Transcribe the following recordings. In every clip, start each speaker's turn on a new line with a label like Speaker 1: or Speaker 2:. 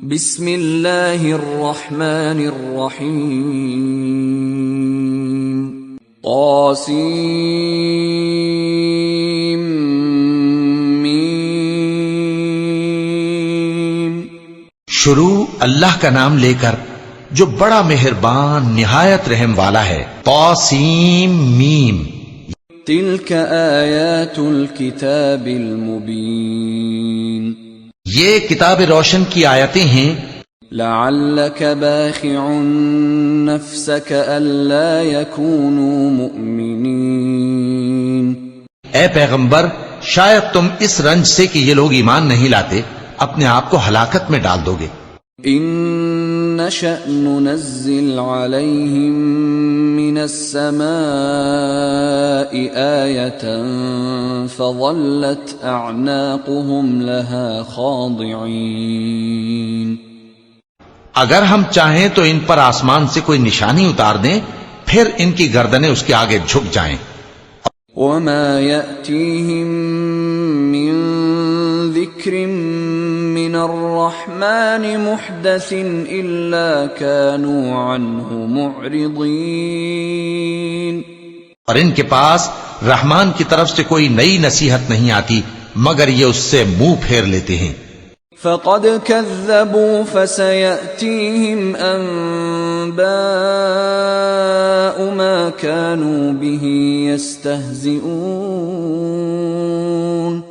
Speaker 1: بسم اللہ الرحمن الرحیم طاسیم میم۔
Speaker 2: شروع اللہ کا نام لے کر جو بڑا مہربان نہایت رحم والا ہے۔ طاسیم میم۔
Speaker 1: تلک آیات الکتاب المبین۔
Speaker 2: یہ کتاب روشن کی آیتیں ہیں۔
Speaker 1: لعلک باخع نفسک الا یکونوا مؤمنین۔
Speaker 2: اے پیغمبر، شاید تم اس رنج سے کہ یہ لوگ ایمان نہیں لاتے اپنے آپ کو ہلاکت میں ڈال دو گے۔
Speaker 1: ان نشأ ننزل علیہم من السماء آیة فظلت اعناقهم لها خاضعین۔
Speaker 2: اگر ہم چاہیں تو ان پر آسمان سے کوئی نشانی اتار دیں، پھر ان کی گردنیں اس کے آگے جھک جائیں۔
Speaker 1: وما يأتيهم من ذكر من الرحمن محدث إلا كانوا عنه معرضين۔
Speaker 2: اور ان کے پاس رحمان کی طرف سے کوئی نئی نصیحت نہیں آتی مگر یہ اس سے منہ پھیر لیتے ہیں۔
Speaker 1: فقد كذبوا فسيأتيهم أنباء ما كانوا به يستهزئون۔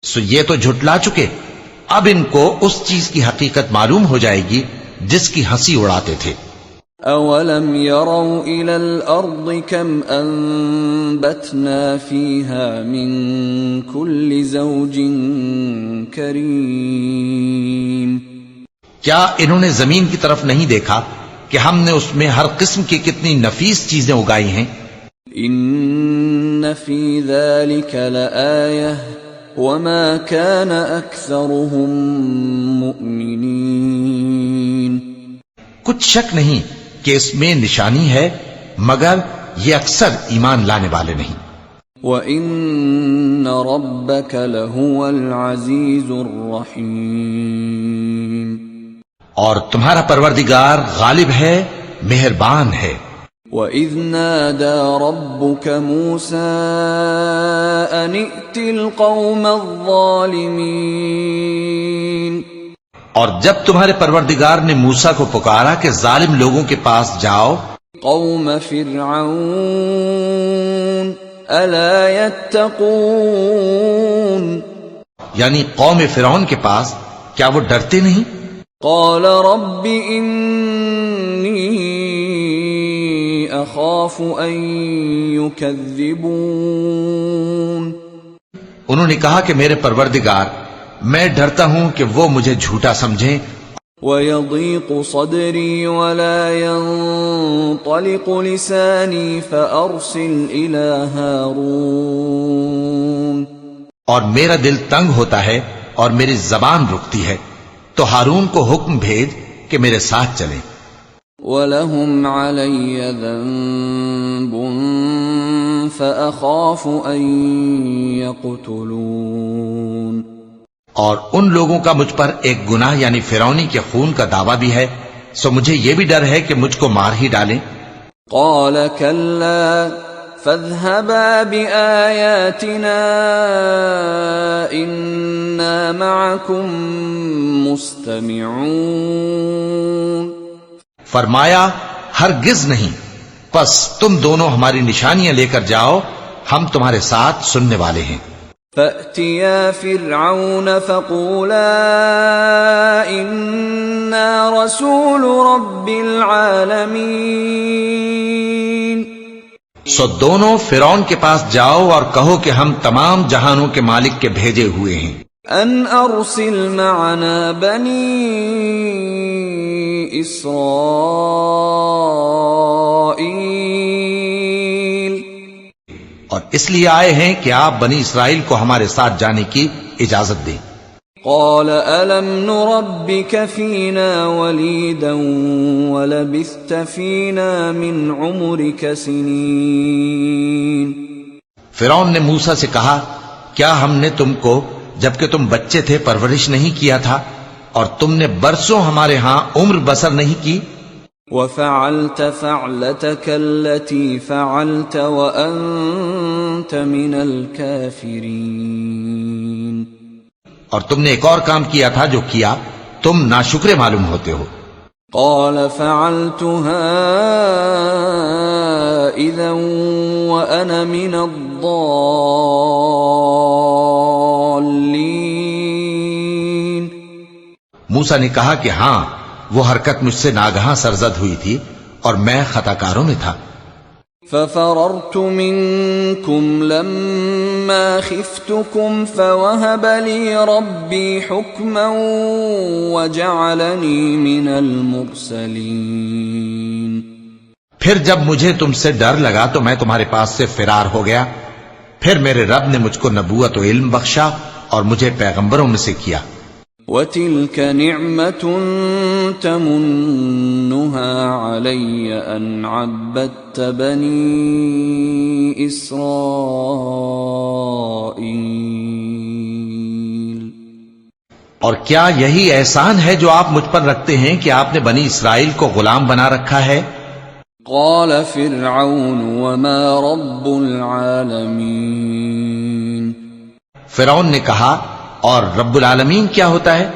Speaker 2: سو یہ تو جھٹلا چکے، اب ان کو اس چیز کی حقیقت معلوم ہو جائے گی جس کی ہنسی اڑاتے تھے۔
Speaker 1: اولم يروا الى الارض كم انبتنا فيها من كل زوج كريم۔
Speaker 2: کیا انہوں نے زمین کی طرف نہیں دیکھا کہ ہم نے اس میں ہر قسم کی کتنی نفیس چیزیں اگائی ہیں؟
Speaker 1: ان في ذلك لآية وما كان اكثرهم مؤمنين۔
Speaker 2: کچھ شک نہیں کہ اس میں نشانی ہے مگر یہ اکثر ایمان لانے والے نہیں۔
Speaker 1: وَإِنَّ رَبَّكَ لَهُوَ الْعَزِيزُ الرَّحِيمُ۔
Speaker 2: اور تمہارا پروردگار غالب ہے، مہربان ہے۔
Speaker 1: وَإِذْ نَادَى رَبُّكَ مُوسَىٰ أَنِ ائْتِ الْقَوْمَ الظَّالِمِينَ۔
Speaker 2: اور جب تمہارے پروردگار نے موسیٰ کو پکارا کہ ظالم لوگوں کے پاس جاؤ،
Speaker 1: قوم فرعون الا يتقون،
Speaker 2: یعنی قوم فرعون کے پاس، کیا وہ ڈرتے نہیں؟
Speaker 1: قال رب انی اخاف ان يكذبون۔
Speaker 2: انہوں نے کہا کہ میرے پروردگار، میں ڈرتا ہوں کہ وہ مجھے جھوٹا سمجھیں۔
Speaker 1: وَيَضِيقُ صَدْرِي وَلَا يَنطَلِقُ لِسَانِي فَأَرْسِلْ إِلَى هَارُونَ۔ اور میرا دل تنگ ہوتا ہے اور میری زبان رکتی ہے، تو ہارون کو حکم بھیج کہ میرے ساتھ چلیں۔ وَلَهُمْ عَلَيَّ ذَنبٌ فَأَخَافُ أَن يَقْتُلُونَ۔
Speaker 2: اور ان لوگوں کا مجھ پر ایک گناہ یعنی فرعونی کے خون کا دعویٰ بھی ہے، سو مجھے یہ بھی ڈر ہے کہ مجھ کو مار ہی ڈالیں۔
Speaker 1: قال كلا فاذهبا بآياتنا إنا معكم مستمعون۔
Speaker 2: فرمایا ہرگز نہیں، پس تم دونوں ہماری نشانیاں لے کر جاؤ، ہم تمہارے ساتھ سننے والے ہیں۔
Speaker 1: فَأْتِيَا فِرْعَوْنَ فَقُولَا إِنَّا رَسُولُ رَبِّ الْعَالَمِينَ۔
Speaker 2: سو دونوں فرعون کے پاس جاؤ اور کہو کہ ہم تمام جہانوں کے مالک کے بھیجے ہوئے ہیں۔
Speaker 1: أَنْ أَرْسِلْ مَعَنَا بَنِي إِسْرَائِيلَ۔
Speaker 2: اور اس لیے آئے ہیں کہ آپ بنی اسرائیل کو ہمارے ساتھ جانے کی اجازت دیں۔
Speaker 1: قال أَلَمْ نُرَبِّكَ فِينَا وَلِيدًا وَلَبِثْتَ فِينَا مِنْ عُمُرِكَ سِنِينَ۔
Speaker 2: فرعون نے موسیٰ سے کہا، کیا ہم نے تم کو جبکہ تم بچے تھے پرورش نہیں کیا تھا، اور تم نے برسوں ہمارے ہاں عمر بسر نہیں کی.
Speaker 3: وفعلت فعلتك التي فعلت وأنت من الكافرين.
Speaker 2: اور تم نے ایک اور کام کیا تھا جو کیا تم ناشکرے معلوم ہوتے ہو.
Speaker 3: قال فعلتها إذا وأنا من الضالين.
Speaker 2: موسیٰ نے کہا کہ ہاں وہ حرکت مجھ سے ناگہاں سرزد ہوئی تھی اور میں خطا کاروں میں تھا.
Speaker 3: ففررت منكم لما خفتكم فوهب لي ربي حكما وجعلني من المرسلين.
Speaker 2: پھر جب مجھے تم سے ڈر لگا تو میں تمہارے پاس سے فرار ہو گیا. پھر میرے رب نے مجھ کو نبوت و علم بخشا اور مجھے پیغمبروں میں سے کیا.
Speaker 3: وَتِلْكَ نِعْمَةٌ تَمُنُّهَا عَلَيَّ أَنْ عَبَّدتَّ بَنِي إِسْرَائِيلَ.
Speaker 2: اور کیا یہی احسان ہے جو آپ مجھ پر رکھتے ہیں کہ آپ نے بنی اسرائیل کو غلام بنا رکھا ہے؟
Speaker 3: قال فرعون وما رب العالمین.
Speaker 2: فرعون نے کہا اور رب العالمین کیا ہوتا ہے؟